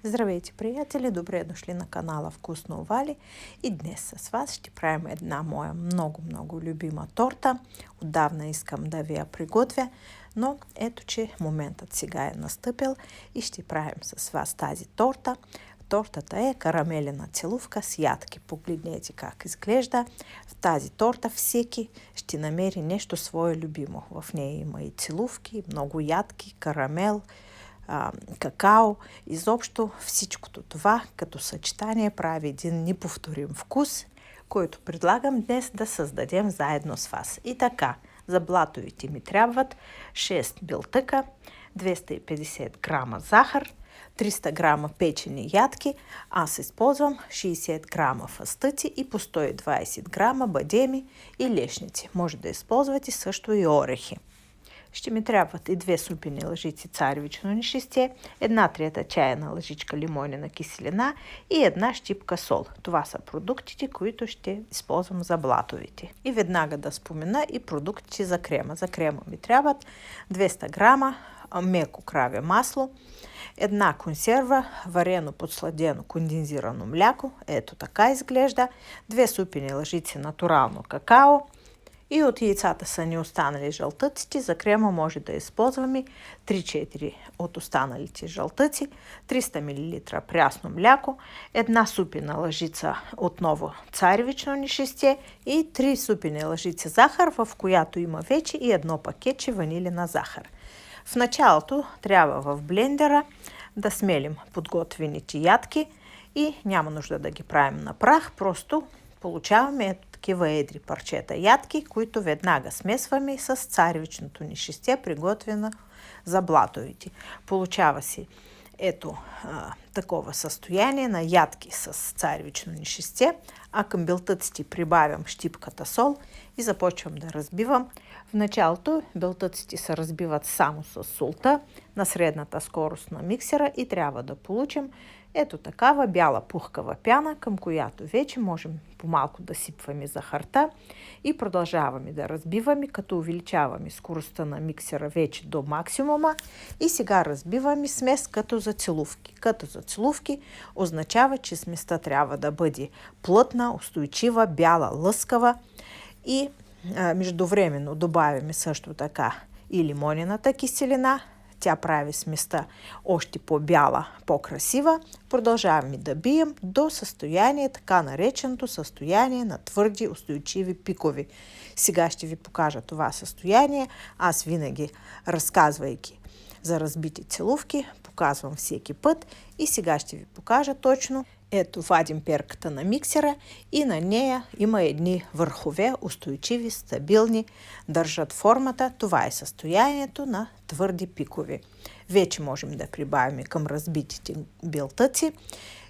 Здравейте, приятели! Добре дошли на канала Вкусно Вали. И днес с вас ще правим една моя много любима торта. Отдавна искам да ви я приготвя, но ето, че моментът сега е настъпил и ще правим с вас тази торта. Тортата е карамелена целувка с ядки. Погледнете как изглежда. В тази торта всеки ще намери нещо свое любимо. В нея има и целувки, много ядки, карамел, какао. Изобщо всичкото това като съчетание прави един неповторим вкус, който предлагам днес да създадем заедно с вас. И така, за блатовите ми трябват 6 билтъка, 250 грама захар, 300 грама печени ядки. Аз използвам 60 грама фастъци и по 120 грама бадеми и лешници. Може да използвате също и орехи. Ще ми трябват и 2 супени лъжици царевично нишесте, 1/3 чайна лъжичка лимонена киселина и 1 щипка сол. Това са продуктите, които ще използвам за блатовите. И веднага да спомена и продуктите за крема. За крема ми трябват 200 грама меко краве масло, 1 консерва варено подсладено кондензирано мляко, ето така изглежда, 2 супени лъжици натурално какао, и от яйцата са ни останали жълтъците. За крема може да използваме 3-4 от останалите жълтъци, 300 мл прясно мляко, 1 супена лъжица отново царевично нишесте и 3 супени лъжици захар, в която има вече и 1 пакетче ванилина захар. В началото трябва в блендера да смелим подготвените ядки и няма нужда да ги правим на прах, просто получаваме такива едри парчета ядки, които веднага смесваме с царевичното нишесте, приготвено за блатовите. Получава се ето такова състояние на ядки с царевично нишесте, а към белтъците прибавям щипката сол и започвам да разбивам. В началото белтъците се разбиват само с солта на средната скорост на миксера и трябва да получим ето такава бяла пухкава пяна, към която вече можем по-малко да сипваме захарта и продължаваме да разбиваме, като увеличаваме скоростта на миксера вече до максимума и сега разбиваме смес като за целувки. Като за целувки означава, че сместа трябва да бъде плътна, устойчива, бяла, лъскава и междувременно добавяме също така и лимонената киселина. Тя прави сместа още по-бяла, по-красива. Продължаваме да бием до състояние, така нареченото състояние на твърди, устойчиви пикови. Сега ще ви покажа това състояние. Аз винаги, разказвайки за разбити целувки, показвам всеки път и сега ще ви покажа точно. Ето, вадим перката на миксера и на нея има едни върхове, устойчиви, стабилни, държат формата. Това е състоянието на твърди пикови. Вече можем да прибавим към разбитите белтъци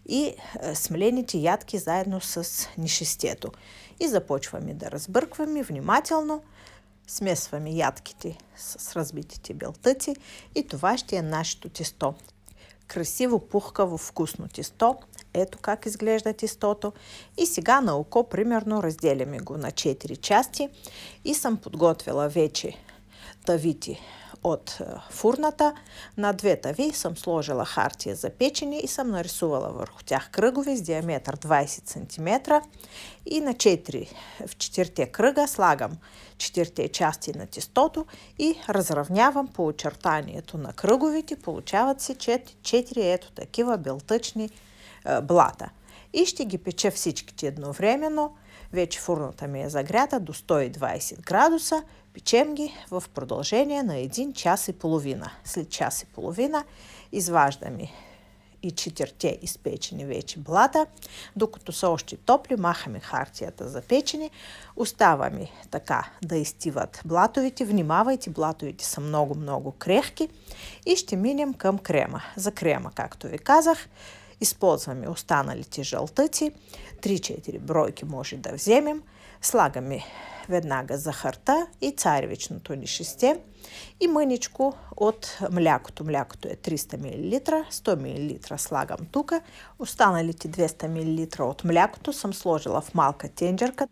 и смелените ядки заедно с нишестето. И започваме да разбъркваме внимателно. Смесваме ядките с разбитите белтъци и това ще е нашето тесто. Красиво, пухкаво, вкусно тесто. Ето как изглежда тестото. И сега на око примерно разделяме го на 4 части. И съм подготвила вече тавите от фурната. На 2 тави съм сложила хартия за печене и съм нарисувала върху тях кръгове с диаметър 20 см. И на 4 кръга слагам 4 части на тестото и разравнявам по очертанието на кръговите. Получават се 4 ето такива белтъчни блата. И ще ги печа всичките едновременно. Вече фурната ми е загрята до 120 градуса. Печем ги в продължение на 1 час и половина. След час и половина изваждаме и 4 изпечени вече блата. Докато са още топли, махаме хартията за печене. Оставаме така да изтиват блатовите. Внимавайте, блатовите са много крехки. И ще минем към крема. За крема, както ви казах, използваме останалите жълтъци. 3-4 бройки може да вземем. Слагаме веднага захарта и царевичното нишесте и мъничко от млякото. Млякото е 300 мл, 100 мл слагам тук. Останалите 200 мл от млякото съм сложила в малка тенджерка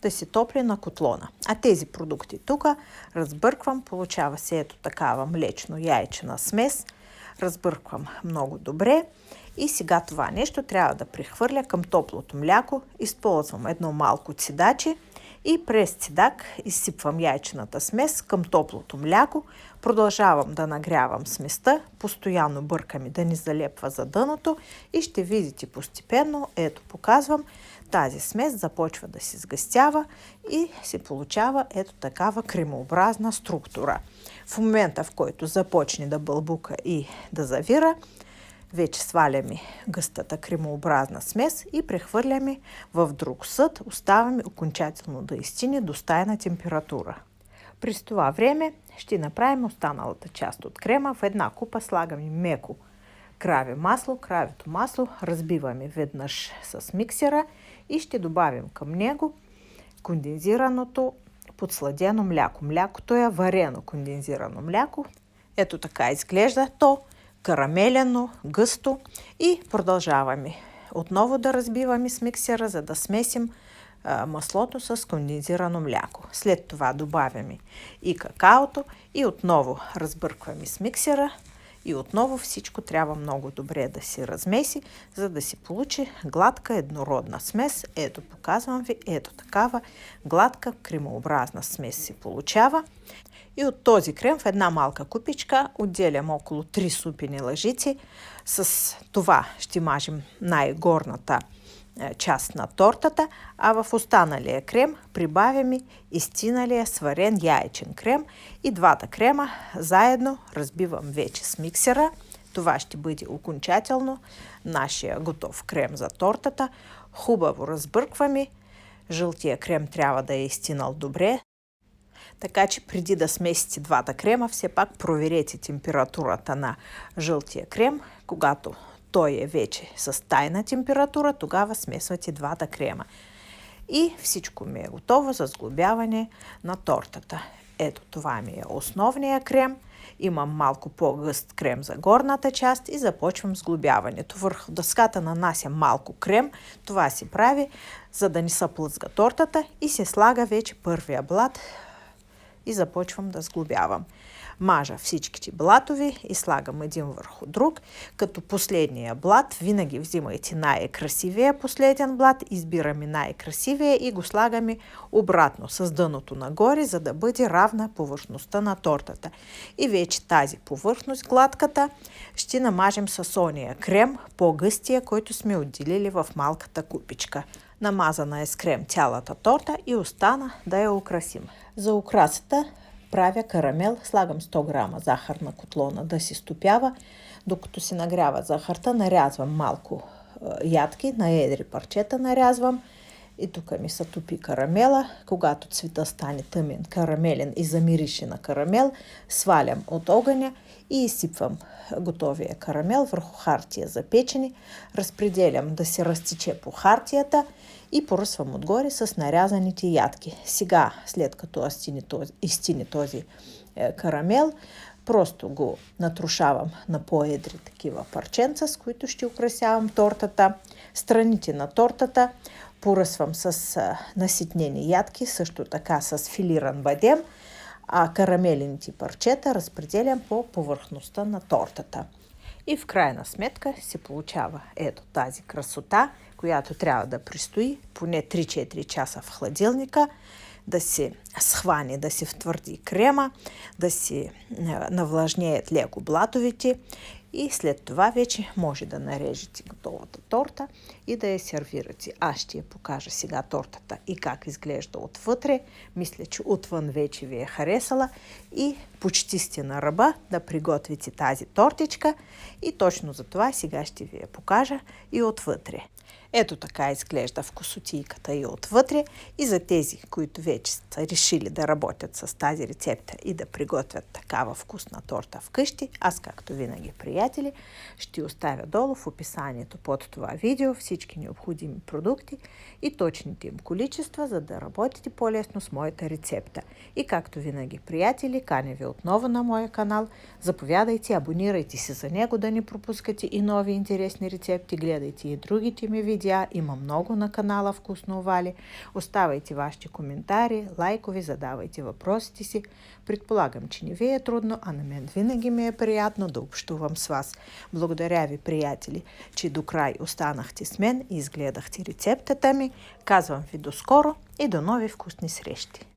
да се топли на котлона. А тези продукти тук разбърквам, получава се ето такава млечно-яйчена смес. Разбърквам много добре. И сега това нещо трябва да прехвърля към топлото мляко. Използвам едно малко цидаче и през цидак изсипвам яйчената смес към топлото мляко. Продължавам да нагрявам сместа, постоянно бъркам и да не залепва за дъното и ще видите постепенно, ето показвам, тази смес започва да се сгъстява и се получава ето такава кремообразна структура. В момента, в който започне да бълбука и да завира, вече сваляме гъстата кремообразна смес и прехвърляме в друг съд, оставяме окончателно да изстине до стайна температура. През това време ще направим останалата част от крема. В една купа слагаме меко краве масло. Кравето масло разбиваме веднъж с миксера и ще добавим към него кондензираното подсладено мляко. Млякото е варено кондензирано мляко. Ето така изглежда то. Карамелено, гъсто и продължаваме отново да разбиваме с миксера, за да смесим маслото с кондензирано мляко. След това добавяме и какаото и отново разбъркваме с миксера и отново всичко трябва много добре да се размеси, за да се получи гладка еднородна смес. Ето показвам ви, ето такава гладка кремообразна смес се получава. И от този крем в една малка купичка отделям около 3 супени лъжици. С това ще мажем най-горната част на тортата, а в останалия крем прибавяме изстиналия сварен яйчен крем и двата крема заедно разбивам вече с миксера. Това ще бъде окончателно нашия готов крем за тортата. Хубаво разбъркваме. Жълтия крем трябва да е изстинал добре. Така че преди да смесите двата крема, все пак проверете температурата на жълтия крем. Когато той е вече с тайна температура, тогава смесвате двата крема. И всичко ми е готово за сглобяване на тортата. Ето това ми е основния крем. Имам малко по-гъст крем за горната част и започвам сглобяването. Върху дъската нанасям малко крем. Това се прави, за да не се плъзга тортата и се слага вече първия блат и започвам да сглобявам. Мажа всичките блатови и слагам един върху друг, като последния блат винаги взимайте най-красивия последен блат, избираме най-красивия и го слагаме обратно с дъното нагоре, за да бъде равна повърхността на тортата. И вече тази повърхност, гладката, ще намажем с ония крем, по-гъстия, който сме отделили в малката купичка. Намазана е с крем цялата торта и остана да я украсим. За украсата правя карамел, слагам 100 грама захар на котлона да се стопява. Докато се нагрява захарта, нарязвам малко ядки, на едри парчета нарязвам. И тук ми се топи карамела. Когато цвета стане тъмен, карамелен и замирише на карамел, свалям от огъня и изсипвам готовия карамел върху хартия за печене. Разпределям да се разтече по хартията и поръсвам отгоре с нарязаните ядки. Сега, след като изстине този карамел, просто го натрушавам на по-едри такива парченца, с които ще украсявам тортата. Страните на тортата поръсвам с наситнени ядки, също така с филиран бадем, а карамелените парчета разпределям по повърхността на тортата. И в крайна сметка се получава ето тази красота, която трябва да престои поне 3-4 часа в хладилника, да се схване, да се втвърди крема, да се навлажнеят леко блатовите и след това вече може да нарежете готовата торта и да я сервирате. Аз ще я покажа сега тортата и как изглежда отвътре. Мисля, че отвън вече ви е харесала и почти сте на ръба да приготвите тази тортичка и точно за това сега ще ви я покажа и отвътре. Ето така изглежда вкусотийката и отвътре. И за тези, които вече са решили да работят с тази рецепта и да приготвят такава вкусна торта вкъщи, аз както винаги, приятели, ще оставя долу в описанието под това видео всички необходими продукти и точните им количества, за да работите по-лесно с моята рецепта. И както винаги, приятели, каня ви отново на моя канал. Заповядайте, абонирайте се за него, да не пропускате и нови интересни рецепти, гледайте и другите ми видео. видеа има много на канала Вкусно Вали. Оставайте вашите коментари, лайкови, задавайте въпросите си. Предполагам, че не ви е трудно, а на мен винаги ми е приятно да общувам с вас. Благодаря ви, приятели, че до край останахте с мен и изгледахте рецептата ми. Казвам ви до скоро и до нови вкусни срещи!